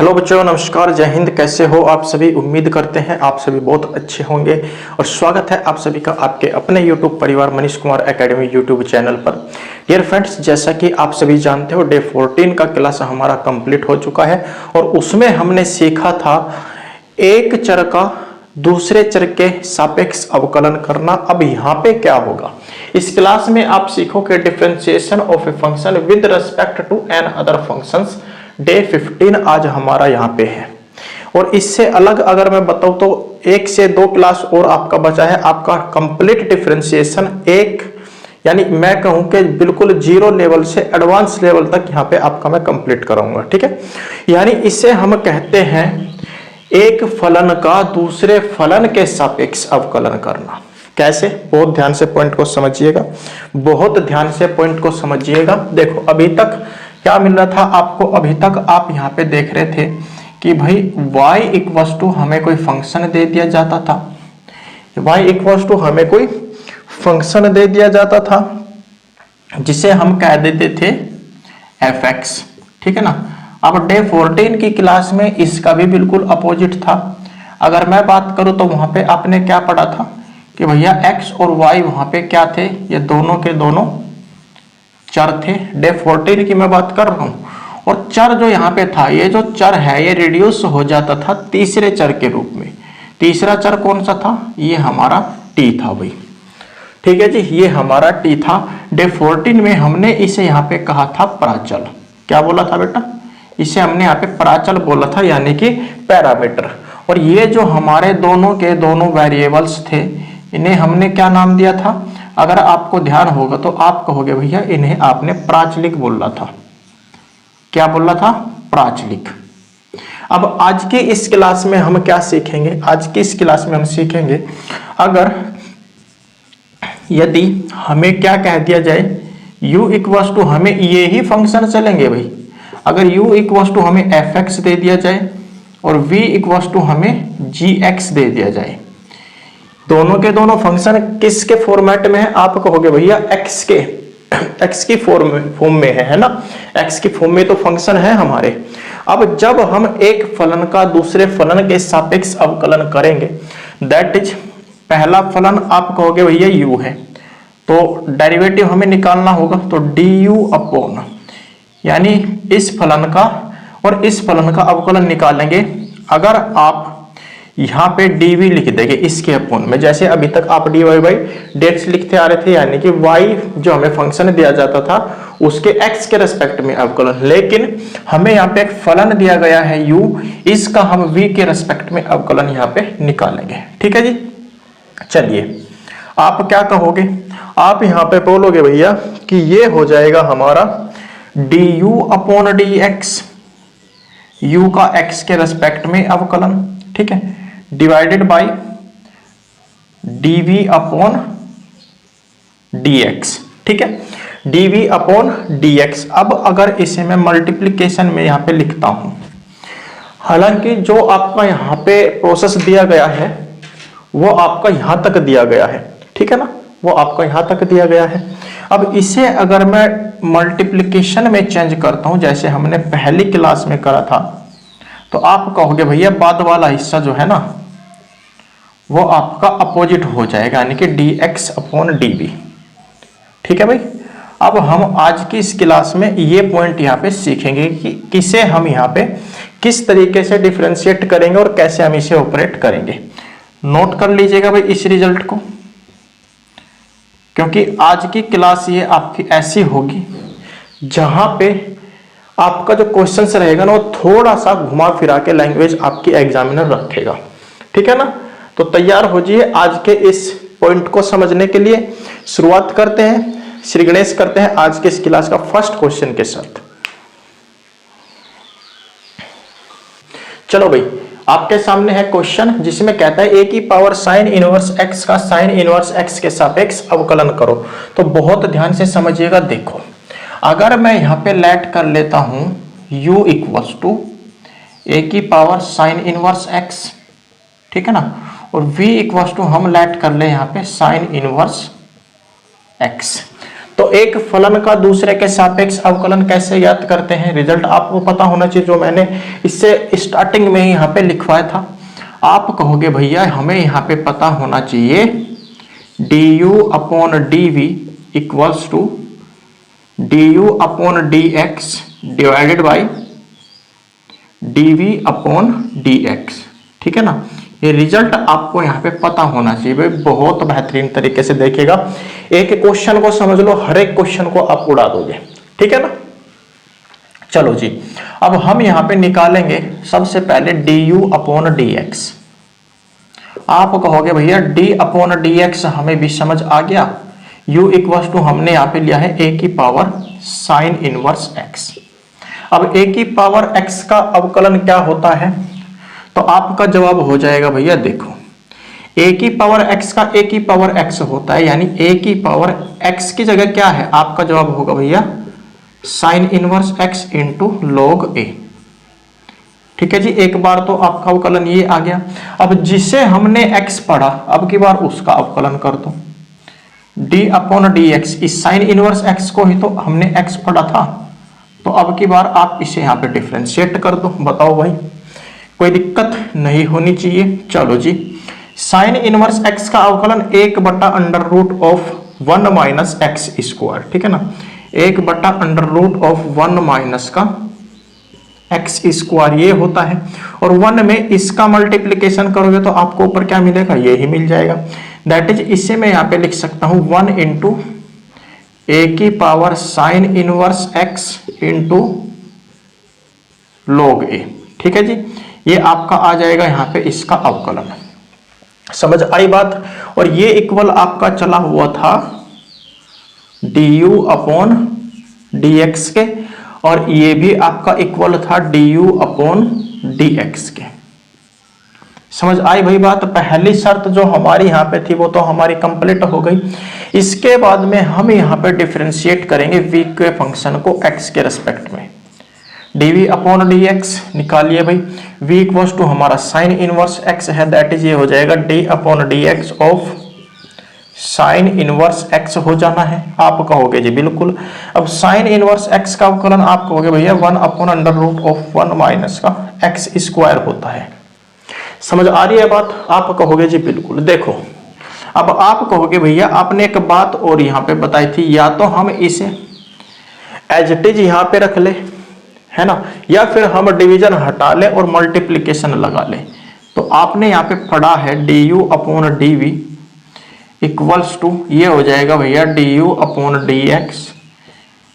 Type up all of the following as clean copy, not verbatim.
Hello बच्चों, नमस्कार, जय हिंद। कैसे हो आप सभी? उम्मीद करते हैं आप सभी बहुत अच्छे होंगे और स्वागत है आप सभी का आपके अपने YouTube परिवार Manish Kumar academy YouTube channel पर। डियर फ्रेंड्स, जैसा कि आप सभी जानते हो, डे 14 का क्लास हमारा कंप्लीट हो चुका है और उसमें हमने सीखा था एक चर का दूसरे चर के सापेक्ष अवकलन करना। अब यहाँ पे क्या होगा, इस क्लास में आप सीखोगे differentiation of a function with respect to another functions. Day 15 आज हमारा यहाँ पे है और इससे अलग अगर मैं बताऊं तो 1 से 2 क्लास और आपका बचा है। आपका कंप्लीट डिफरेंशिएशन एक, यानी मैं कहूं कि बिल्कुल जीरो लेवल से एडवांस लेवल तक यहाँ पे आपका मैं कंप्लीट कराऊंगा। ठीक है, यानी इसे हम कहते हैं एक फलन का दूसरे फलन के सापेक्ष अवकलन करना। कैसे? बहुत ध्यान से पॉइंट को समझिएगा, बहुत ध्यान से पॉइंट को समझिएगा। देखो, अभी तक क्या मिल रहा था आपको? अभी तक आप यहाँ पे देख रहे थे कि भाई y इक्वल्स टू हमें कोई फंक्शन दे दिया जाता था, y इक्वल्स टू हमें कोई फंक्शन दे दिया जाता था जिसे हम कह देते थे fx। ठीक है ना। अब डे 14 की क्लास में इसका भी बिल्कुल अपोजिट था। अगर मैं बात करूं तो वहां पे आपने क्या पढ़ा था कि भैया x और y वहां पे क्या थे? ये दोनों के दोनों चर थे। डे 14 की मैं बात कर रहा हूं और चर जो यहाँ पे था, ये जो चर है ये रिड्यूस हो जाता था तीसरे चर के रूप में। तीसरा चर कौन सा था? ये हमारा t था भाई। ठीक है जी, ये हमारा t था। डे 14 में हमने इसे यहाँ पे कहा था प्राचल। क्या बोला था बेटा? इसे हमने यहाँ पे प्राचल बोला था, यानी कि पैरामीटर। और ये जो हमारे दोनों के दोनों वेरिएबल्स थे, इन्हें हमने क्या नाम दिया था? अगर आपको ध्यान होगा तो आप कहोगे भैया इन्हें आपने प्राचलिक बोला था। क्या बोला था? प्राचलिक। अब आज के इस क्लास में हम क्या सीखेंगे? आज की इस क्लास में हम सीखेंगे, अगर यदि हमें क्या कह दिया जाए, u इक्वल्स टू हमें ये ही फंक्शन चलेंगे भाई। अगर u इक्वल्स टू हमें fx दे दिया जाए और v इक्वल्स टू हमें gx दे दिया जाए, दोनों के दोनों फंक्शन किसके फॉर्मेट में है? आप कहोगे भैया x की फॉर्म में है ना। x की फॉर्म में तो फंक्शन है हमारे। अब जब हम एक फलन का दूसरे फलन के सापेक्ष अवकलन करेंगे, दैट इज पहला फलन आप कहोगे भैया u है, तो डेरिवेटिव हमें निकालना होगा, तो du अपॉन, यानी इस फलन का और इस फलन का अवकलन निकालेंगे। अगर आप यहाँ पे dv लिख देंगे इसके अपोन में, जैसे अभी तक आप dy बाई dx लिखते आ रहे थे, यानी कि y जो हमें फंक्शन दिया जाता था उसके x के रेस्पेक्ट में अवकलन। लेकिन हमें यहाँ पे एक फलन दिया गया है u, इसका हम v के रेस्पेक्ट में अवकलन यहाँ पे निकालेंगे। ठीक है जी। चलिए, आप क्या कहोगे? आप यहाँ पे बोलोगे भैया कि ये हो जाएगा हमारा du अपॉन dx, u का x के रेस्पेक्ट में अवकलन। ठीक है, divided by dv upon dx। ठीक है, dv अपॉन dx। अब अगर इसे मैं मल्टीप्लिकेशन में यहाँ पे लिखता हूं, हालांकि जो आपका यहाँ पे प्रोसेस दिया गया है वो आपका यहाँ तक दिया गया है। ठीक है ना, वो आपका यहाँ तक दिया गया है। अब इसे अगर मैं मल्टीप्लिकेशन में चेंज करता हूं, जैसे हमने पहली क्लास में करा था, तो आप कहोगे भैया बाद वाला हिस्सा जो है ना वो आपका अपोजिट हो जाएगा, यानी कि dx अपॉन dv। ठीक है भाई। अब हम आज की इस क्लास में ये पॉइंट यहाँ पे सीखेंगे कि किसे हम यहाँ पे किस तरीके से डिफरेंशिएट करेंगे और कैसे हम इसे ऑपरेट करेंगे। नोट कर लीजिएगा भाई इस रिजल्ट को, क्योंकि आज की क्लास ये आपकी ऐसी होगी जहां पे आपका जो क्वेश्चन रहेगा ना वो थोड़ा सा घुमा फिरा के लैंग्वेज आपकी एग्जामिनर रखेगा। ठीक है ना, तो तैयार हो जाइए आज के इस पॉइंट को समझने के लिए। शुरुआत करते हैं, श्री गणेश करते हैं आज के इस क्लास का फर्स्ट क्वेश्चन के साथ। चलो भाई, आपके सामने है क्वेश्चन जिसमें कहता है a की पावर साइन इनवर्स x का साइन इनवर्स x के सापेक्ष अवकलन करो। तो बहुत ध्यान से समझिएगा। देखो, अगर मैं यहाँ पे लेट कर लेता हूं u इक्वल्स टू a की पावर साइन इनवर्स x, ठीक है ना, और v इक्वल्स टू हम लेट कर ले यहाँ पे साइन इनवर्स x, तो एक फलन का दूसरे के सापेक्ष अवकलन कैसे ज्ञात करते हैं, रिजल्ट आपको पता होना चाहिए, जो मैंने इससे स्टार्टिंग में ही यहाँ पे लिखवाया था। आप कहोगे भैया हमें यहाँ पे पता होना चाहिए du upon dv equals to du upon dx divided by dv upon dx, ठीक है ना। ये रिजल्ट आपको यहाँ पे पता होना चाहिए भाई, बहुत बेहतरीन तरीके से देखिएगा, एक क्वेश्चन को समझ लो, हर एक क्वेश्चन को आप उड़ा दोगे, ठीक है ना। चलो जी, अब हम यहाँ पे निकालेंगे सबसे पहले du अपॉन dx। आप कहोगे भैया d अपॉन dx हमें भी समझ आ गया, u इक्वल टू हमने यहाँ पे लिया है a की पावर साइन इनवर्स x। अब a की पावर x का अवकलन क्या होता है, तो आपका जवाब हो जाएगा भैया देखो, a की पावर x का a की पावर x होता है, यानी a की पावर x की जगह क्या है, आपका जवाब होगा भैया sign inverse x into log a, ठीक है जी। एक बार तो आपका अवकलन ये आ गया। अब जिसे हमने x पढ़ा, अब की बार उसका अवकलन कर दो, d अपॉन dx, इस साइन इनवर्स x को ही तो हमने x पढ़ा था, तो अब की बार आप इसे यहाँ पे डिफरेंशिएट कर दो। बताओ भाई, कोई दिक्कत नहीं होनी चाहिए। चलो जी, साइन इनवर्स x का अवकलन 1/√1 माइनस एक्स स्क्वायर, ठीक है ना, 1/√1 माइनस का एक्स स्क्वायर ये होता है, और 1 में इसका मल्टीप्लीकेशन करोगे तो आपको ऊपर क्या मिलेगा, ये ही मिल जाएगा। दैट इज, इसे मैं यहाँ पे लिख सकता हूँ 1 इंटू ए की power sine inverse x into log a, ठीक है जी। ये आपका आ जाएगा यहाँ पे इसका अवकलन, समझ आई बात। और ये इक्वल आपका चला हुआ था du अपॉन dx के, और ये भी आपका इक्वल था du अपॉन dx के। समझ आई भाई बात। पहली शर्त जो हमारी यहाँ पे थी वो तो हमारी कंप्लीट हो गई। इसके बाद में हम यहाँ पे डिफरेंशिएट करेंगे v के फंक्शन को x के रेस्पेक्ट में। dv अपॉन dx निकालिए भाई, v इक्वल्स टू हमारा साइन इनवर्स x है, दैट इज ये हो जाएगा d upon dx of sine inverse x हो जाना है। आप कहोगे जी बिल्कुल। अब साइन इनवर्स x का अवकलन आप कहोगे भैया 1/√1 माइनस का x स्क्वायर होता है। समझ आ रही है बात। आप कहोगे जी बिल्कुल। देखो, अब आप कहोगे भैया आपने एक बात और यहाँ पे बताई थी, या तो हम इसे एज इट इज यहाँ पे रख ले, है ना, या फिर हम डिवीजन हटा ले और मल्टीप्लीकेशन लगा ले। तो आपने यहाँ पे पढ़ा है du upon dv equals to ये हो जाएगा भैया du अपॉन dx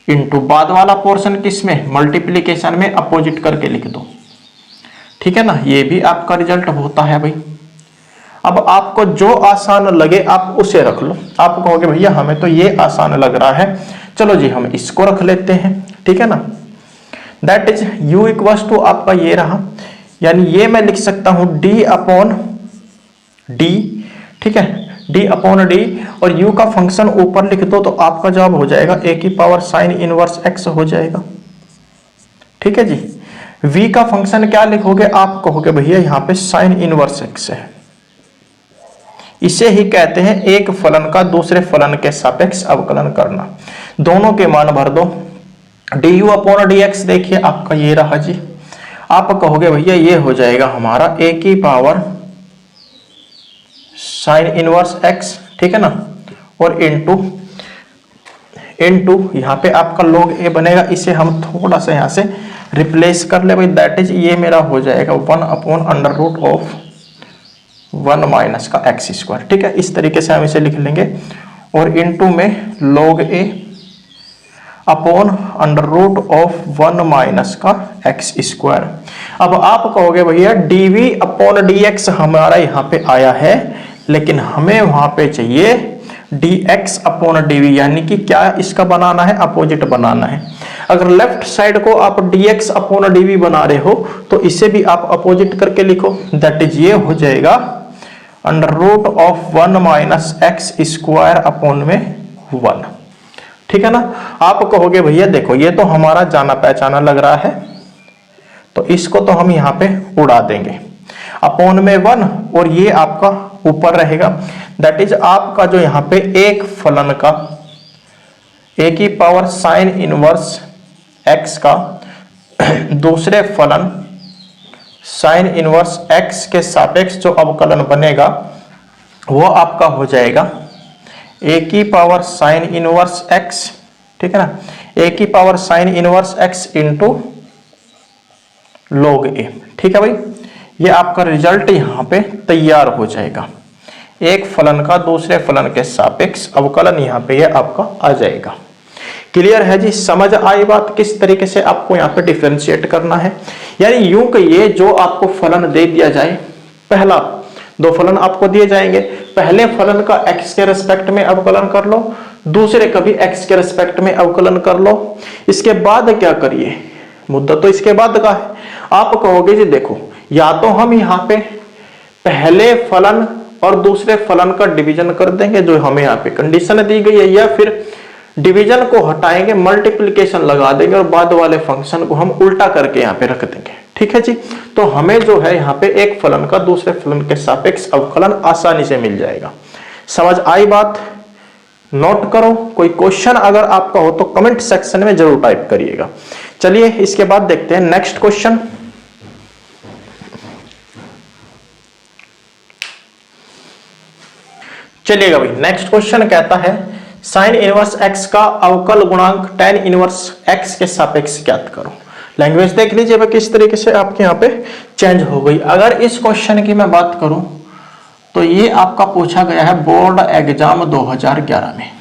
इंटू बाद वाला पोर्शन किसमें, मल्टीप्लीकेशन में अपोजिट करके लिख दो, ठीक है ना। ये भी आपका रिजल्ट होता है भाई। अब आपको जो आसान लगे आप उसे रख लो। आप कहोगे भैया हमें तो ये आसान लग रहा है, चलो जी हम इसको रख लेते हैं, ठीक है ना। That is u equals to आपका ये रहा, यानी ये मैं लिख सकता हूं d अपॉन d, ठीक है, d अपॉन d, और u का फंक्शन ऊपर लिख दो तो आपका जवाब हो जाएगा a की पावर साइन इनवर्स x हो जाएगा, ठीक है जी। v का फंक्शन क्या लिखोगे, आप कहोगे भैया यहाँ पे साइन इनवर्स x है। इसे ही कहते हैं एक फलन का दूसरे फलन के सापेक्ष अवकलन करना। दोनों के मान भर दो। du अपॉन dx देखिए आपका ये रहा जी। आप कहोगे भैया ये हो जाएगा हमारा a की पावर साइन इनवर्स x, ठीक है ना, और इनटू यहाँ पे आपका log a बनेगा। इसे हम थोड़ा सा यहाँ से रिप्लेस कर ले भाई, दैट इज ये मेरा हो जाएगा 1/√1 माइनस का एक्स स्क्वायर, ठीक है। इस तरीके से हम इसे लिख लेंगे, और इनटू में log a अपॉन √1 माइनस का एक्स स्क्वायर। अब आप कहोगे भैया dv अपॉन dx हमारा यहाँ पे आया है, लेकिन हमें वहां पे चाहिए dx अपॉन dv, यानी कि क्या इसका बनाना है, अपोजिट बनाना है। अगर लेफ्ट साइड को आप dx अपॉन dv बना रहे हो तो इसे भी आप अपोजिट करके लिखो, दैट इज ये हो जाएगा √1 माइनस एक्स स्क्वायर अपॉन में 1, ठीक है ना। आप कहोगे भैया देखो ये तो हमारा जाना पहचाना लग रहा है, तो इसको तो हम यहाँ पे उड़ा देंगे, अपॉन में 1, और ये आपका ऊपर रहेगा। दैट इज आपका जो यहाँ पे एक फलन का ए की पावर साइन इनवर्स एक्स का दूसरे फलन साइन इनवर्स एक्स के सापेक्ष जो अवकलन बनेगा वो आपका हो जाएगा ए की पावर साइन इनवर्स एक्स, ठीक है ना, ए की power sine inverse x into log ए। ठीक है भाई, ये आपका रिजल्ट यहां पे तैयार हो जाएगा। एक फलन का दूसरे फलन के सापेक्ष अवकलन यहां पे ये आपका आ जाएगा। क्लियर है जी, समझ आई बात किस तरीके से आपको यहाँ पे डिफरेंशिएट करना है। यानी यूं कहिए, जो आपको फलन दे दिया जाए, पहला दो फलन आपको दिए जाएंगे, पहले फलन का x के रेस्पेक्ट में अवकलन कर लो, दूसरे का भी x के रेस्पेक्ट में अवकलन कर लो। इसके बाद क्या करिए, मुद्दा तो इसके बाद का है। आप कहोगे जी देखो, या तो हम यहाँ पे पहले फलन और दूसरे फलन का डिवीजन कर देंगे जो हमें यहाँ पे कंडीशन दी गई है, या फिर डिवीजन को हटाएंगे, मल्टीप्लिकेशन लगा देंगे और बाद वाले फंक्शन को हम उल्टा करके यहाँ पे रख देंगे। ठीक है जी, तो हमें जो है यहाँ पे एक फलन का दूसरे फलन के सापेक्ष अवकलन आसानी से मिल जाएगा। समझ आई बात, नोट करो। कोई क्वेश्चन अगर आपका हो तो कमेंट सेक्शन में जरूर टाइप करिएगा। चलिए इसके बाद देखते हैं नेक्स्ट क्वेश्चन। चलिएगा भाई, नेक्स्ट क्वेश्चन कहता है साइन इनवर्स एक्स का अवकल गुणांक tan इनवर्स एक्स के सापेक्ष ज्ञात करो। लैंग्वेज देख लीजिए भाई किस तरीके से आपके यहाँ पे चेंज हो गई। अगर इस क्वेश्चन की मैं बात करूं तो ये आपका पूछा गया है बोर्ड एग्जाम 2011 में।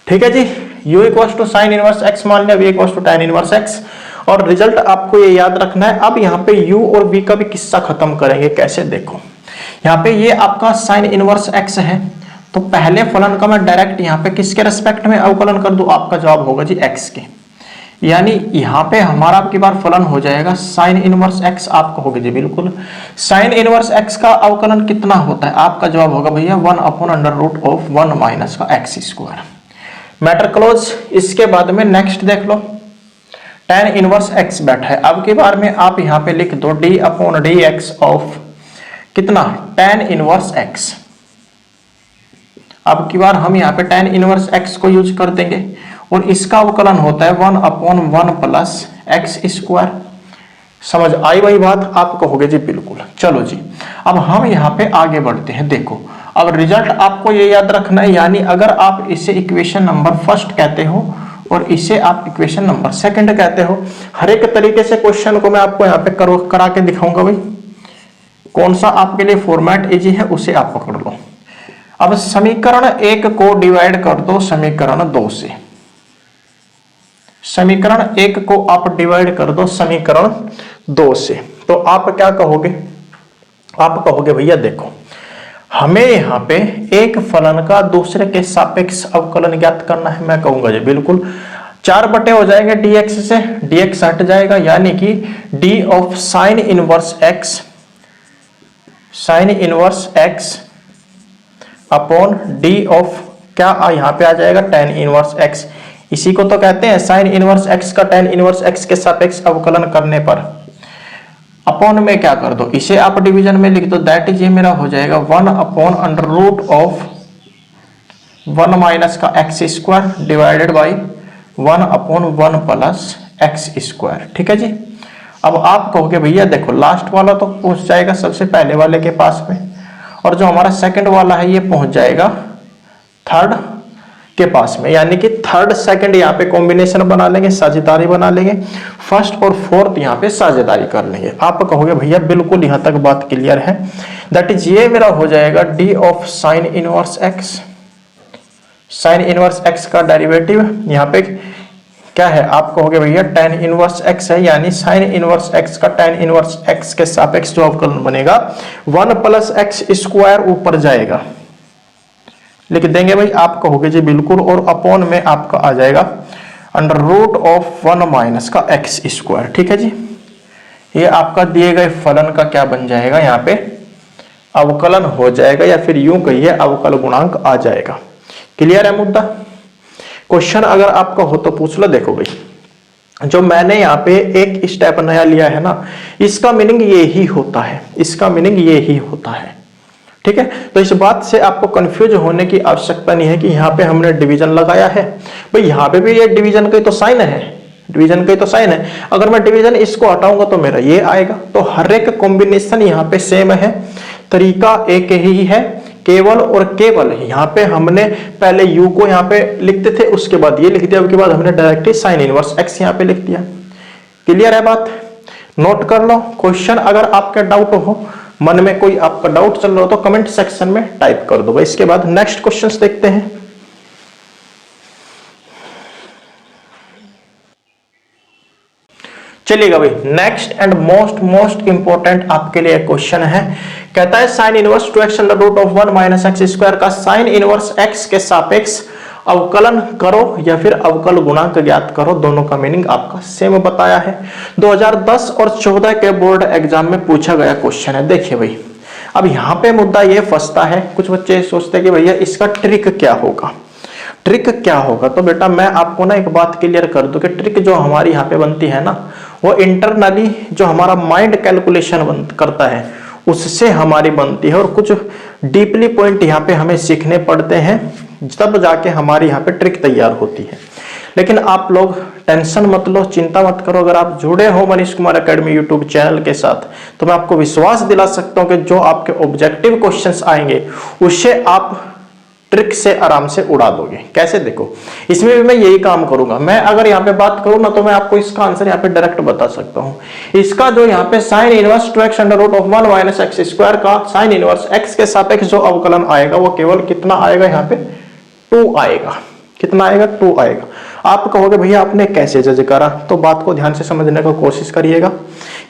ठीक है जी, u equals to sine inverse x मान लिया, v equals to tan inverse x, और रिजल्ट आपको ये याद रखना है। अब यहाँ पे u और v का भी किस्सा खत्म करेंगे। कैसे, देखो यहाँ पे ये आपका साइन इनवर्स एक्स है, तो पहले फलन का मैं डायरेक्ट यहाँ पे किसके रेस्पेक्ट में अवकलन कर दूं, आपका जवाब होगा जी x के। यानी यहाँ पे हमारा आपकी बार फलन हो जाएगा साइन इनवर्स x। आप कहोगे जी बिल्कुल, साइन इनवर्स x का अवकलन कितना होता है, आपका जवाब होगा भैया 1/√1 माइनस का x स्क्वायर। Matter close. इसके बाद में नेक्स्ट देख लो, tan इनवर्स x बैठा है। अब की बार में आप यहाँ पे लिख दो d/dx ऑफ कितना, tan इनवर्स x। अब की बार हम यहाँ पे tan इनवर्स x को यूज कर देंगे और इसका अवकलन होता है 1/1 प्लस एक्स स्क्वायर। समझ आई वही बात, आप कहोगे जी बिल्कुल। चलो जी, अब हम यहाँ पे आगे बढ़ते हैं। देखो अब रिजल्ट आपको ये याद रखना है, यानी अगर आप इसे इक्वेशन नंबर फर्स्ट कहते हो और इसे आप इक्वेशन नंबर सेकंड कहते हो, हर एक तरीके से क्वेश्चन को मैं आपको यहाँ पे करा के दिखाऊंगा भाई। कौन सा आपके लिए फॉर्मेट इजी है उसे आप पकड़ लो। अब समीकरण 1 को डिवाइड कर दो समीकरण 2 से। समीकरण 1 को आप डिवाइड कर दो समीकरण 2 से, तो आप क्या कहोगे, आप कहोगे भैया देखो हमें यहाँ पे एक फलन का दूसरे के सापेक्ष अवकलन ज्ञात करना है। मैं कहूंगा जी बिल्कुल, 4 बटे हो जाएंगे dx से, dx हट जाएगा, यानी कि d of sine inverse x, sign inverse x upon d of क्या यहाँ पे आ जाएगा tan इनवर्स x। इसी को तो कहते हैं साइन इनवर्स x का tan इनवर्स x के सापेक्ष अवकलन करने पर अपॉन में क्या कर दो, इसे आप डिवीजन में लिख दो, दैट इज ये मेरा हो जाएगा 1/√1 माइनस का x square divided by 1/1 plus x square. ठीक है जी। अब आप कहोगे भैया देखो लास्ट वाला तो पहुंच जाएगा सबसे पहले वाले के पास में, और जो हमारा सेकंड वाला है ये पहुंच जाएगा थर्ड के पास में, यानी कि थर्ड सेकंड यहाँ पे कॉम्बिनेशन बना लेंगे, साझेदारी बना लेंगे, फर्स्ट और फोर्थ यहाँ पे साझेदारी कर लेंगे। आप कहोगे भैया बिल्कुल यहाँ तक बात क्लियर है, दैट इज ये मेरा हो जाएगा d of sine inverse x। Sign inverse x का डेरिवेटिव यहाँ पे क्या है, आप कहोगे भैया tan इनवर्स x है, यानी साइन इनवर्स x का tan इनवर्स x के सापेक्ष जो अवकलन बनेगा 1 प्लस एक्स स्क्वायर ऊपर जाएगा, लिख देंगे भाई। आप कहोगे जी बिल्कुल, और अपॉन में आपका आ जाएगा √1 माइनस का एक्स स्क्वायर। ठीक है जी, ये आपका दिए गए फलन का क्या बन जाएगा, यहाँ पे अवकलन हो जाएगा, या फिर यूं कहिए अवकल गुणांक आ जाएगा। क्लियर है मुद्दा। क्वेश्चन अगर आपका हो तो पूछ लो। देखो भाई जो मैंने यहाँ पे एक स्टेप नया लिया है ना, इसका मीनिंग ये ही होता है, इसका मीनिंग ये ही होता है। ठीक है, तो इस बात से आपको कंफ्यूज होने की आवश्यकता नहीं है कि यहाँ पे हमने डिवीजन लगाया है। भाई यहाँ पे भी ये डिवीजन का ही तो साइन है, डिवीजन का ही तो साइन है। अगर मैं डिवीजन इसको हटाऊंगा तो मेरा ये आएगा। तो हर एक कॉम्बिनेशन यहाँ पे सेम है, तरीका एक ही है, केवल और केवल यहाँ पे हमने पहले u को यहाँ पे लिखते थे, उसके बाद ये लिख दिया, उसके बाद हमने डायरेक्टली साइन इनवर्स x यहाँ पे लिख दिया। क्लियर है बात? नोट कर लो। क्वेश्चन अगर आपके डाउट हो, मन में कोई आपका डाउट चल रहा हो तो कमेंट सेक्शन में टाइप कर दो भाई। इसके बाद नेक्स्ट क्वेश्चंस देखते हैं। चलिएगा भाई, नेक्स्ट एंड मोस्ट इंपॉर्टेंट आपके लिए क्वेश्चन है। कहता है sine inverse 2x under root of 1 minus x square का साइन इनवर्स x के सापेक्ष अवकलन करो या फिर अवकल गुणांक ज्ञात करो। दोनों का मीनिंग आपका सेम बताया है। 2010 और 14 के बोर्ड एग्जाम में पूछा गया क्वेश्चन है। देखिए भाई, अब यहाँ पे मुद्दा ये फंसता है, कुछ बच्चे सोचते हैं कि भैया इसका ट्रिक क्या होगा, ट्रिक क्या होगा। तो बेटा मैं आपको ना एक बात क्लियर कर दूं कि ट्रिक जो हमारी यहाँ पे बनती है ना, वो इंटरनली जो हमारा माइंड कैलकुलेशन करता है उससे हमारी बनती है, और कुछ डीपली पॉइंट यहाँ पे हमें सीखने पड़ते हैं, तब जाके हमारी यहाँ पे ट्रिक तैयार होती है। लेकिन आप लोग टेंशन मत लो, चिंता मत करो। अगर आप जुड़े हो Manish Kumar academy YouTube channel के साथ, तो मैं आपको विश्वास दिला सकता हूँ कि जो आपके ऑब्जेक्टिव क्वेश्चंस आएंगे उससे आप ट्रिक से आराम से उड़ा दोगे। कैसे? देखो, इसमें भी मैं यही काम करूंगा। मैं अगर यहाँ पे बात करूँ ना, तो मैं आपको इसका आंसर यहाँ पे डायरेक्ट बता सकता हूँ। इसका जो यहाँ पे sine inverse 2x under root of 1 minus x square का साइन इनवर्स x के सापेक्ष जो अवकलन आएगा वो केवल कितना आएगा, यहाँ पे 2 आएगा। कितना आएगा? 2 आएगा। आप कहोगे भैया आपने कैसे जज करा, तो बात को ध्यान से समझने का कोशिश करिएगा।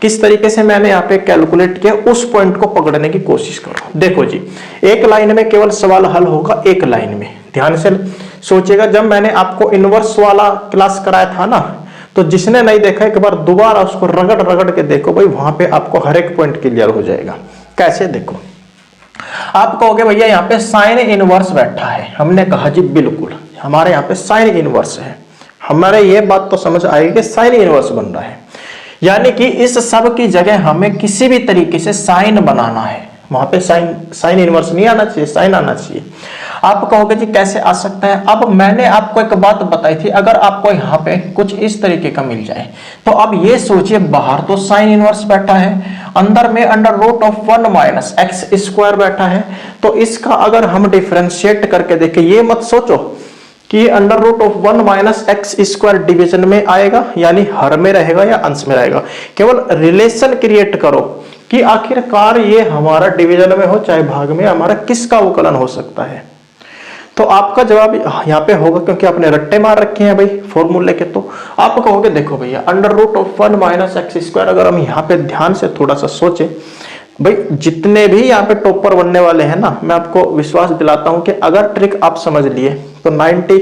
किस तरीके से मैंने यहाँ पे कैलकुलेट किया, उस पॉइंट को पकड़ने की कोशिश करो। देखो जी, एक लाइन में केवल सवाल हल होगा, एक लाइन में। ध्यान से सोचिएगा। जब मैंने आपको इनवर्स वाला क्लास कराया था ना, तो जिसने नहीं देखा एक बार दोबारा उसको रगड़ रगड़ के देखो भाई, वहां पे आपको हर एक पॉइंट क्लियर हो जाएगा। कैसे? देखो, आप कहोगे भैया यहाँ पे साइन इनवर्स बैठा है। हमने कहा जी बिल्कुल, हमारे यहाँ पे साइन इनवर्स है। हमारे ये बात तो समझ आएगी कि साइन इनवर्स बन रहा है, यानी कि इस सब की जगह हमें किसी भी तरीके से साइन बनाना है। वहां पे साइन इनवर्स नहीं आना चाहिए, साइन आना चाहिए। आप कहोगे जी कैसे आ सकता है? अब मैंने आपको एक बात बताई थी, अगर आपको यहाँ पे कुछ इस तरीके का मिल जाए, तो अब ये सोचिए, बाहर तो साइन इनवर्स बैठा है, अंदर में under root of 1 minus x square बैठा है। तो इसका अगर हम डिफरेंशिएट करके देखें, ये मत सोचो कि under root of 1 minus x square division में आएगा, यानी हर में रहेगा या अंश में रहेगा। केवल रिलेशन क्रिएट करो कि आखिरकार ये हमारा डिवीजन में हो चाहे भाग में, हमारा किसका अवकलन हो सकता है। तो आपका जवाब यहाँ पे होगा, क्योंकि आपने रट्टे मार रखे हैं भाई फॉर्मूले के। तो आप कहोगे देखो भैया under root of 1 minus x square, अगर हम यहाँ पे ध्यान से थोड़ा सा सोचे भाई, जितने भी यहाँ पे टॉपर बनने वाले हैं ना, मैं आपको विश्वास दिलाता हूँ कि अगर ट्रिक आप समझ लिए तो 90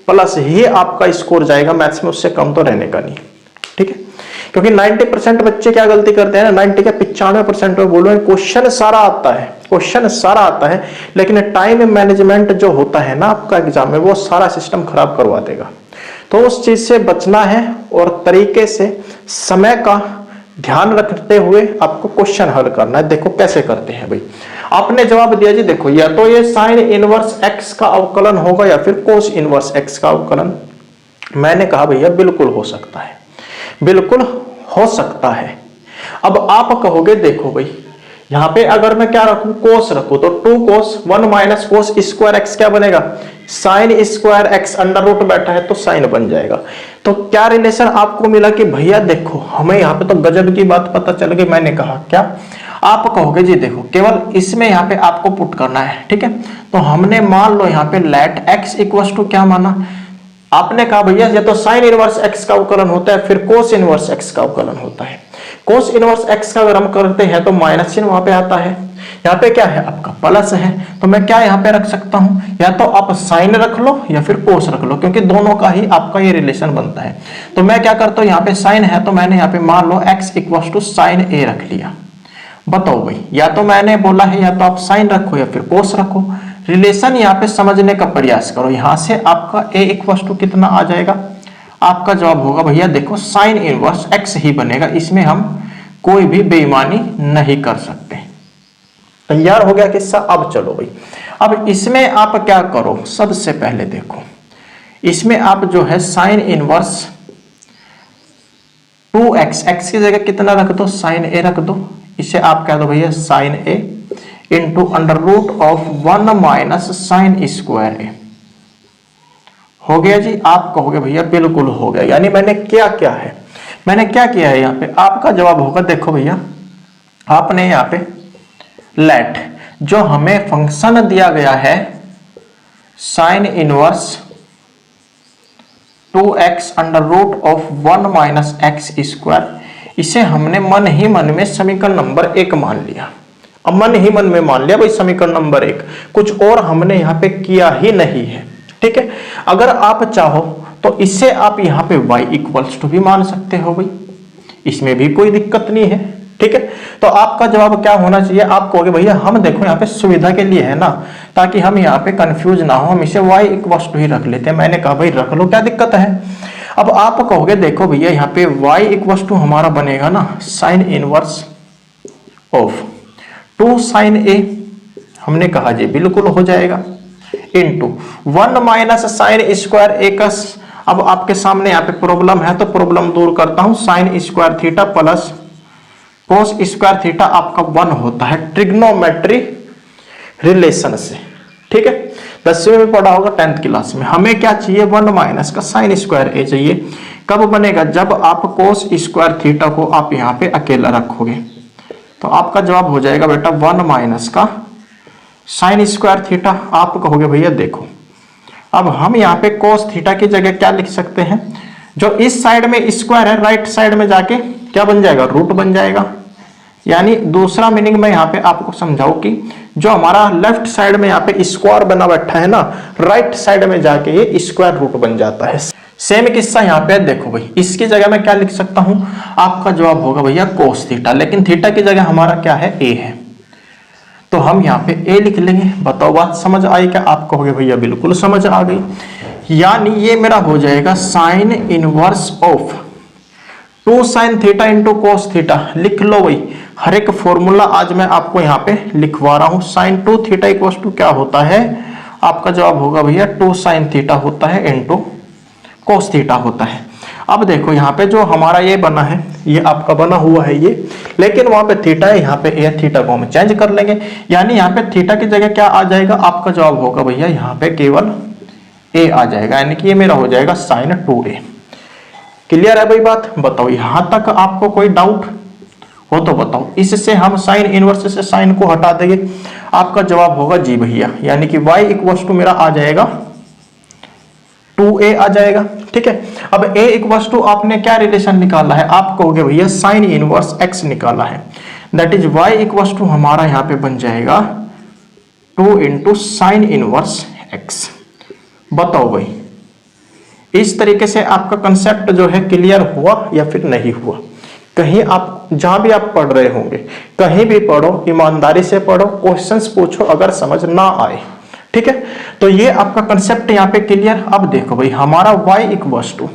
प्लस ही आपका स्कोर जाएगा मैथ्स में, उससे कम तो रहने का नहीं। ठीक है, क्योंकि 90% बच्चे क्या गलती करते हैं ना, 90 क्या 95% में बोलो, क्वेश्चन सारा आता है, क्वेश्चन सारा आता है, लेकिन टाइम मैनेजमेंट जो होता है ना आपका एग्जाम में, वो सारा सिस्टम खराब करवा देगा। तो उस चीज से बचना है और तरीके से समय का ध्यान रखते हुए आपको क्वेश्चन हल करना है। देखो कैसे करते हैं भाई, आपने जवाब दिया जी, देखो या तो ये साइन इनवर्स एक्स का अवकलन होगा या फिर कोस इनवर्स एक्स का अवकलन। मैंने कहा भैया बिल्कुल हो सकता है, बिल्कुल हो सकता है। अब आप कहोगे देखो भाई, यहां पे अगर मैं क्या रखूं, कोस रखूं, तो 2 cos 1 minus cos square x क्या बनेगा, sine square x, under root बैठा है तो साइन बन जाएगा। तो क्या रिलेशन आपको मिला कि भैया देखो हमें यहाँ पे तो गजब की बात पता चल गई। मैंने कहा क्या, आप कहोगे जी देखो केवल इसमें यहाँ पे आपको पुट करना है। ठीक है, तो हमने मान लो यहाँ पे लेट एक्स इक्वल टू क्या माना, आपने कहा भैया ये तो साइन इनवर्स एक्स का अवकलन होता है, फिर कोस इनवर्स एक्स का अवकलन होता है। कोस इनवर्स एक्स का अगर हम करते हैं तो माइनस चिन्ह वहां पे आता है, यहाँ पे क्या है आपका प्लस है। तो मैं क्या यहाँ पे रख सकता हूँ, या तो आप साइन रख लो या फिर कोस रख लो, क्योंकि दोनों का ही आपका ये रिलेशन बनता है। तो मैं क्या करता हूँ, यहाँ पे साइन है तो मैंने यहाँ पे मान लो x इक्वल टू साइन ए रख लिया। बताओ भाई, या तो मैंने बोला है या तो आप साइन रखो या फिर कोस रखो। रिलेशन यहाँ पे समझने का प्रयास करो। यहाँ से आपका a इक्वल टू कितना आ जाएगा, आपका जवाब होगा भैया देखो साइन इनवर्स x ही बनेगा। इसमें हम कोई भी बेईमानी नहीं कर सकते। तैयार हो गया किस्सा। अब चलो भाई, अब इसमें आप क्या करो, सबसे पहले देखो इसमें आप जो है साइन इनवर्स 2x, एक्स की जगह कितना रख दो, साइन ए रख दो। इसे आप कह दो भैया sine a into under root of 1 minus sine square a. हो गया जी। आप कहोगे भैया बिल्कुल हो गया, यानी मैंने क्या क्या है, मैंने क्या किया है यहाँ पे। आपका जवाब होगा, देखो भैया आपने यहाँ पे लेट जो हमें फंक्शन दिया गया है sine inverse 2x under root of 1 minus x square, इसे हमने मन ही मन में समीकरण नंबर 1 मान लिया। अब मन ही मन में मान लिया भाई समीकरण नंबर 1, कुछ और हमने यहाँ पे किया ही नहीं है। ठीक है, अगर आप चाहो तो इससे आप यहाँ पे y इक्वल्स टू भी मान सकते हो भाई, इसमें भी कोई दिक्कत नहीं है। ठीक है, तो आपका जवाब क्या होना चाहिए, आप कहोगे भैया हम देखो यहाँ पे सुविधा के लिए है ना, ताकि हम यहाँ पे कंफ्यूज ना हो, हम इसे y इक्वल्स टू ही रख लेते हैं। मैंने कहा भाई रख लो, क्या दिक्कत है। अब आप कहोगे देखो भैया यहाँ पे y इक्वल्स टू हमारा बनेगा ना साइन इनवर्स ऑफ 2 साइन ए, हमने कहा जी बिल्कुल हो जाएगा, इंटू 1 माइनस साइन स्क्वायर ए का। अब आपके सामने यहाँ पे प्रॉब्लम है तो प्रॉब्लम दूर करता हूं, sine square theta plus cos square theta आपका 1 होता है ट्रिग्नोमेट्री रिलेशन से। ठीक है, 10वीं में पढ़ा होगा 10th क्लास में। हमें क्या चाहिए, 1 माइनस का साइन स्क्वायर ए चाहिए। कब बनेगा, जब आप कोस स्क्वायर थीटा को आप यहाँ पे अकेला रखोगे, तो आपका जवाब हो जाएगा बेटा 1 माइनस का साइन स्क्वायर थीटा। आप कहोगे भैया देखो अब हम यहाँ पे कोस थीटा की जगह क्या लिख सकते हैं, जो इस साइड में स्क्वायर है राइट साइड में जाके क्या बन जाएगा, रूट बन जाएगा। यानी दूसरा मीनिंग मैं यहाँ पे आपको समझाऊं कि जो हमारा लेफ्ट साइड में यहाँ पे स्क्वायर बना बैठा है ना, राइट साइड में जाके ये स्क्वायर रूट बन जाता है। सेम किस्सा यहाँ पे देखो भाई, इसकी जगह मैं क्या लिख सकता हूं, आपका जवाब होगा भैया कोस थीटा, लेकिन थीटा की जगह हमारा क्या है, ए है, तो हम यहाँ पे ए लिख लेंगे। बताओ बात समझ आई क्या, आप कहोगे भैया बिल्कुल समझ आ गई। यानी ये मेरा हो जाएगा sine inverse of 2 sine theta into cos theta. लिख लो भाई, हर एक फॉर्मूला आज मैं आपको यहाँ पे लिखवा रहा हूं। साइन 2 थीटा इक्वल्स टू क्या होता है, आपका जवाब होगा भैया 2 साइन थीटा होता है इंटू कोस थीटा होता है। अब देखो यहाँ पे जो हमारा ये बना है, ये आपका बना हुआ है ये, लेकिन वहां पे थीटा है, यहाँ पे ए, थीटा को हम चेंज कर लेंगे। यानी यहाँ पे थीटा की जगह क्या आ जाएगा, आपका जवाब होगा भैया यहाँ पे केवल ए आ जाएगा, यानी कि ये मेरा हो जाएगा साइन 2a। क्लियर है भाई बात, बताओ यहां तक आपको कोई डाउट हो तो बताओ। इससे हम साइन इनवर्स से साइन को हटा देंगे, आपका जवाब होगा जी भैया, यानी कि y इक्वल्स टू मेरा आ जाएगा 2a आ जाएगा। ठीक है, अब a इक्वल्स टू आपने क्या रिलेशन निकाला है, आप कहोगे भैया साइन इनवर्स x निकाला है, that is y equals to हमारा यहाँ पे बन जाएगा 2 इंटू साइन इनवर्स x। बताओ भाई इस तरीके से आपका कंसेप्ट जो है क्लियर हुआ या फिर नहीं हुआ। कहीं आप जहां भी आप पढ़ रहे होंगे, कहीं भी पढ़ो, ईमानदारी से पढ़ो, क्वेश्चंस पूछो, अगर समझ ना आए, ठीक है, तो ये आपका कंसेप्ट यहाँ पे क्लियर। अब देखो भाई हमारा y इक्वल्स टू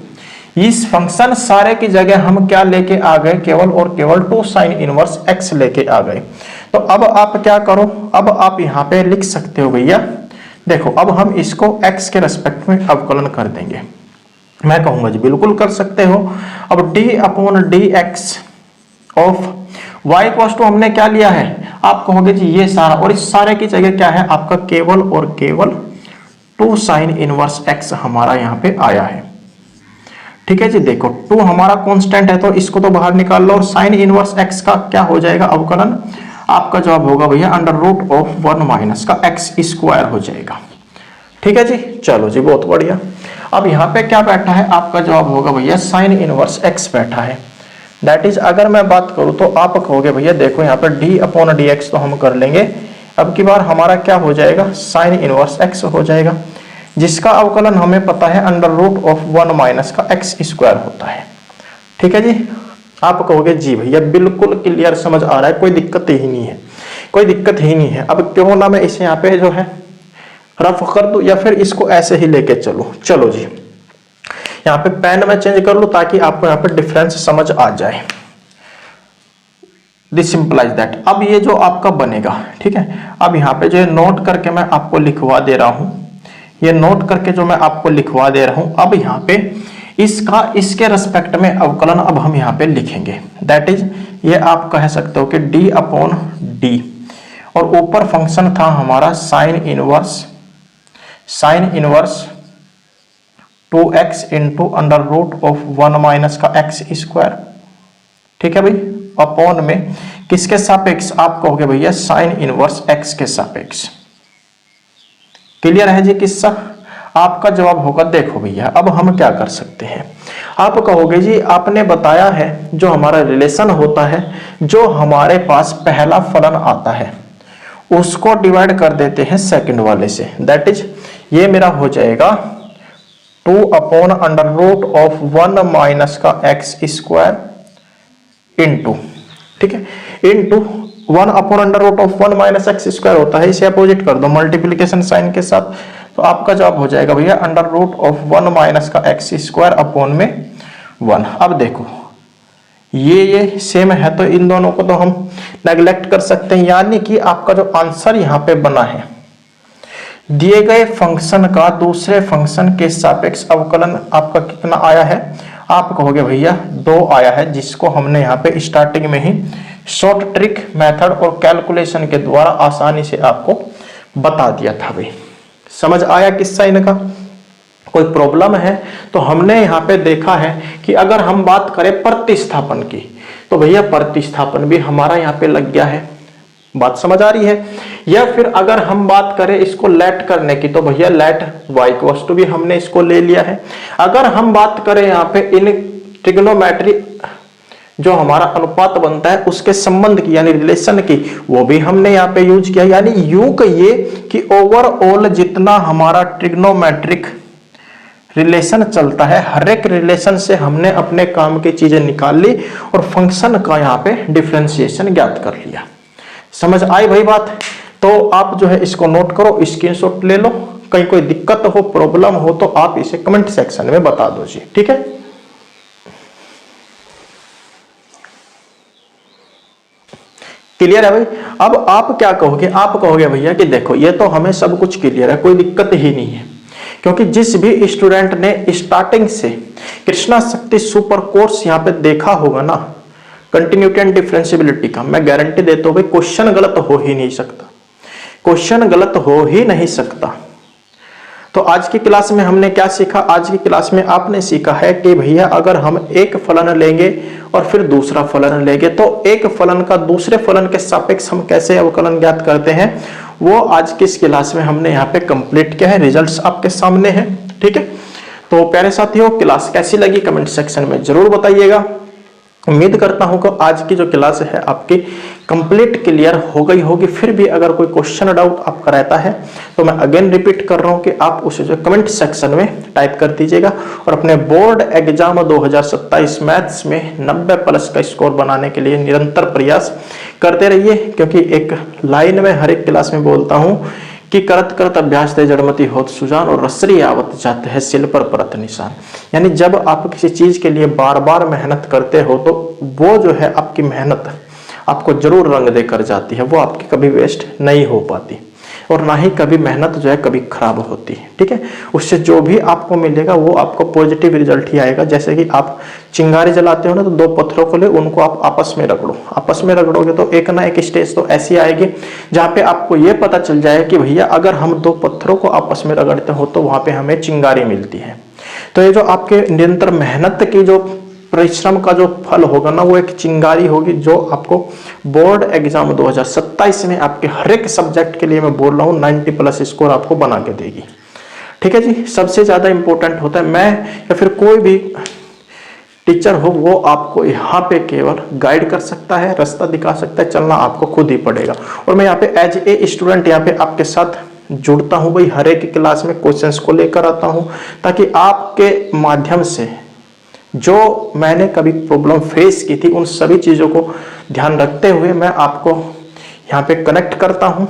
इस फंक्शन सारे की जगह हम क्या लेके आ गए, केवल और केवल 2 साइन इनवर्स x लेके आ गए। तो अब आप क्या करो, अब आप यहाँ पे लिख सकते हो भैया, देखो अब हम इसको x के रेस्पेक्ट में अवकलन कर देंगे। मैं कहूंगा जी बिल्कुल कर सकते हो। अब d upon d x of y equals to हमने क्या लिया है, आप कहोगे जी ये सारा, और इस सारे की जगह क्या है आपका केवल और केवल 2 साइन इनवर्स x हमारा यहाँ पे आया है। ठीक है जी, देखो 2 हमारा कांस्टेंट है तो इसको तो बाहर निकाल लो, और साइन इनवर्स x का क्या हो जाएगा अवकलन, आपका जवाब होगा भैया अंडर रूट ऑफ 1 माइनस का x स्क्वायर हो जाएगा। ठीक है जी, चलो जी बहुत बढ़िया। अब यहाँ पे क्या बैठा है, आपका जवाब होगा भैया साइन इनवर्स x बैठा है, दैट इज अगर मैं बात करूं तो आप कहोगे भैया देखो यहाँ पे d अपॉन डी एक्स तो हम कर लेंगे, अब की बार हमारा क्या हो जाएगा साइन इनवर्स x हो जाएगा, जिसका अवकलन हमें पता है अंडर रूट ऑफ 1 माइनस का x स्क्वायर होता है। ठीक है जी, आप कहोगे जी भैया बिल्कुल क्लियर समझ आ रहा है, कोई दिक्कत ही नहीं है, कोई दिक्कत ही नहीं है। अब क्यों ना मैं इसे यहाँ पे जो है रफ कर दूं या फिर इसको ऐसे ही लेके चलो। चलो जी यहाँ पे पेन में चेंज कर लूं ताकि आपको यहाँ पे डिफरेंस समझ आ जाए। This सिंपलाइज that. अब ये जो आपका बनेगा, ठीक है, अब यहाँ पे जो नोट करके मैं आपको लिखवा दे रहा हूं, ये नोट करके जो मैं आपको लिखवा दे रहा हूं, अब यहाँ पे इसका इसके रेस्पेक्ट में अवकलन अब हम यहाँ पे लिखेंगे। दैट इज, ये आप कह सकते हो कि डी अपॉन डी, और ऊपर फंक्शन था हमारा sine inverse 2x into under root of 1 minus का x स्क्वायर, ठीक है भाई, अपॉन में किसके सापेक्ष, आप कहोगे भैया साइन इनवर्स x के सापेक्ष। क्लियर है जी किस्सा? आपका जवाब होगा, देखो भैया अब हम क्या कर सकते हैं, आप कहोगे जी आपने बताया है जो हमारा रिलेशन होता है, जो हमारे पास पहला फलन आता है उसको डिवाइड कर देते हैं सेकंड वाले से। दैट इज, ये मेरा हो जाएगा 2 upon under root of 1 minus का x स्क्वायर इंटू, ठीक है, into 1 upon under root of 1 minus x square होता है, इसे अपोजिट कर दो मल्टीप्लीकेशन साइन के साथ, तो आपका जवाब हो जाएगा भैया अंडर रूट ऑफ 1 माइनस का x स्क्वायर अपॉन में 1। अब देखो ये सेम है तो इन दोनों को तो हम नेग्लेक्ट कर सकते हैं, यानी कि आपका जो आंसर यहाँ पे बना है, दिए गए फंक्शन का दूसरे फंक्शन के सापेक्ष अवकलन आपका कितना आया है, आप कहोगे भैया 2 आया है, जिसको हमने यहाँ पे स्टार्टिंग में ही शॉर्ट ट्रिक मेथड और कैलकुलेशन के द्वारा आसानी से आपको बता दिया था भाई। समझ आया किस्सा इनका? कोई प्रॉब्लम है तो हमने यहाँ पे देखा है कि अगर हम बात करें प्रतिस्थापन की, तो भैया प्रतिस्थापन भी हमारा यहाँ पे लग गया है, बात समझ आ रही है? या फिर अगर हम बात करें इसको लेट करने की, तो भैया लेट y की वस्तु भी हमने इसको ले लिया है। अगर हम बात करें यहाँ पे इन ट्रिग्नोमेट्री जो हमारा अनुपात बनता है उसके संबंध की यानी रिलेशन की, वो भी हमने यहाँ पे यूज किया। यानी यूं कहिए कि ओवरऑल जितना हमारा ट्रिग्नोमेट्रिक रिलेशन चलता है, हर एक रिलेशन से हमने अपने काम की चीजें निकाल ली और फंक्शन का यहाँ पे डिफरेंशिएशन ज्ञात कर लिया। समझ आई भाई बात? तो आप जो है इसको नोट करो, स्क्रीनशॉट ले लो, कहीं कोई दिक्कत हो प्रॉब्लम हो तो आप इसे कमेंट सेक्शन में बता दो जी, ठीक है? क्लियर है भाई? अब आप क्या कहोगे, आप कहोगे भैया कि देखो ये तो हमें सब कुछ क्लियर है, कोई दिक्कत ही नहीं है, क्योंकि जिस भी स्टूडेंट ने स्टार्टिंग से कृष्णा शक्ति सुपर कोर्स यहाँ पे देखा होगा ना कंटिन्यूटी एंड डिफरेंशिएबिलिटी का, मैं गारंटी देता हूं भाई क्वेश्चन गलत हो ही नहीं सकता, क्वेश्चन गलत हो ही नहीं सकता। तो आज की क्लास में हमने क्या सीखा? आज की क्लास में आपने सीखा है कि भैया अगर हम एक फलन लेंगे और फिर दूसरा फलन लेंगे तो एक फलन का दूसरे फलन के सापेक्ष हम कैसे अवकलन ज्ञात करते हैं, वो आज की इस क्लास में हमने यहाँ पे कंप्लीट किया है। रिजल्ट्स आपके सामने हैं, ठीक है? तो प्यारे साथियों, क्लास कैसी लगी कमेंट सेक्शन में जरूर बताइएगा। उम्मीद करता हूं कि आज की जो क्लास है आपकी कंप्लीट क्लियर हो गई होगी। फिर भी अगर कोई क्वेश्चन डाउट आपका रहता है तो मैं अगेन रिपीट कर रहा हूं कि आप उसे जो कमेंट सेक्शन में टाइप कर दीजिएगा और अपने बोर्ड एग्जाम 2027 मैथ्स में 90 प्लस का स्कोर बनाने के लिए निरंतर प्रयास करते रहिए, क्योंकि एक लाइन में हर एक क्लास में बोलता हूं कि करत करत अभ्यास ते जड़मती होत सुजान और रसरी आवत जाते हैं सिल पर परत निशान। यानी जब आप किसी चीज के लिए बार बार मेहनत करते हो तो वो जो है आपकी मेहनत आपको जरूर रंग देकर जाती है, वो आपकी कभी वेस्ट नहीं हो पाती और ना ही कभी मेहनत जो है कभी खराब होती है, ठीक है? उससे जो भी आपको मिलेगा वो आपको पॉजिटिव रिजल्ट ही आएगा। जैसे कि आप चिंगारी जलाते हो ना, तो 2 पत्थरों को ले उनको आप आपस में रगड़ो, आपस में रगड़ोगे तो एक ना एक स्टेज तो ऐसी आएगी जहाँ पे आपको ये पता चल जाए कि भैया अगर हम 2 पत्थरों को आपस में रगड़ते हो तो वहां पे हमें चिंगारी मिलती है। तो ये जो आपके निरंतर मेहनत की जो परिश्रम का जो फल होगा ना, वो एक चिंगारी होगी जो आपको बोर्ड एग्जाम 2027 में आपके हर एक सब्जेक्ट के लिए मैं बोल रहा हूँ 90 प्लस स्कोर आपको बना के देगी, ठीक है जी? सबसे ज्यादा इंपॉर्टेंट होता है मैं या फिर कोई भी टीचर हो वो आपको यहाँ पे केवल गाइड कर सकता है, रास्ता दिखा सकता है, चलना आपको खुद ही पड़ेगा। और मैं यहाँ पे एज ए स्टूडेंट यहाँ पे आपके साथ जुड़ता हूँ भाई, हर एक क्लास में क्वेश्चंस को लेकर आता हूँ ताकि आपके माध्यम से जो मैंने कभी प्रॉब्लम फेस की थी उन सभी चीजों को ध्यान रखते हुए मैं आपको यहाँ पे कनेक्ट करता हूँ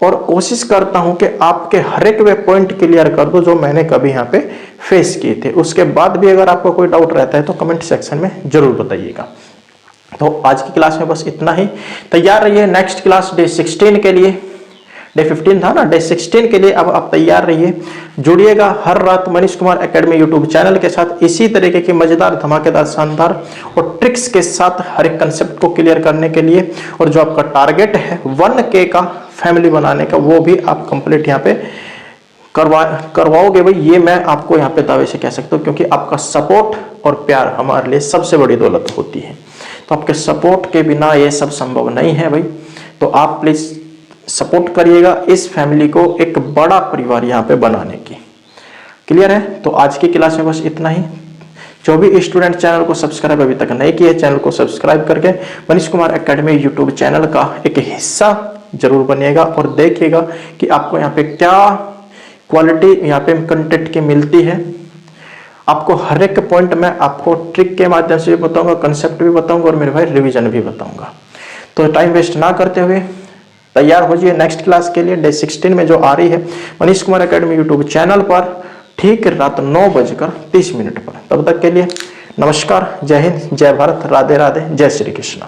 और कोशिश करता हूँ कि आपके हर एक वे पॉइंट क्लियर कर दो जो मैंने कभी यहाँ पे फेस किए थे। उसके बाद भी अगर आपको कोई डाउट रहता है तो कमेंट सेक्शन में जरूर बताइएगा। तो आज की क्लास में बस इतना ही। तैयार रहिए नेक्स्ट क्लास डे 16 के लिए। डे 15 था ना, डे 16 के लिए अब आप तैयार रहिए। जुड़िएगा हर रात Manish Kumar academy YouTube channel के साथ इसी तरीके की मजेदार, धमाकेदार, शानदार और ट्रिक्स के साथ हर एक कंसेप्ट को क्लियर करने के लिए। और जो आपका टारगेट है 1K का फैमिली बनाने का, वो भी आप कंप्लीट यहाँ पे करवाओगे भाई, ये मैं आपको यहाँ पे दावे से कह सकता हूँ, क्योंकि आपका सपोर्ट और प्यार हमारे लिए सबसे बड़ी दौलत होती है। तो आपके सपोर्ट के बिना ये सब संभव नहीं है भाई। तो आप प्लीज सपोर्ट करिएगा इस फैमिली को एक बड़ा परिवार यहाँ पे बनाने की। क्लियर है? तो आज की क्लास में बस इतना ही। जो भी स्टूडेंट चैनल को सब्सक्राइब अभी तक नहीं किए, चैनल को सब्सक्राइब करके Manish Kumar academy YouTube channel का एक हिस्सा जरूर बनिएगा और देखिएगा कि आपको यहाँ पे क्या क्वालिटी यहाँ पे कंटेंट की मिलती है। आपको हर एक पॉइंट में आपको ट्रिक के माध्यम से भी बताऊंगा, कंसेप्ट भी बताऊंगा और मेरे भाई रिवीजन भी बताऊंगा। तो टाइम वेस्ट ना करते हुए तैयार हो जाइए नेक्स्ट क्लास के लिए। डे 16 में जो आ रही है Manish Kumar academy YouTube channel पर, ठीक रात 9:30 पर। तब तक के लिए नमस्कार, जय हिंद, जय भारत, राधे राधे, जय श्री कृष्ण।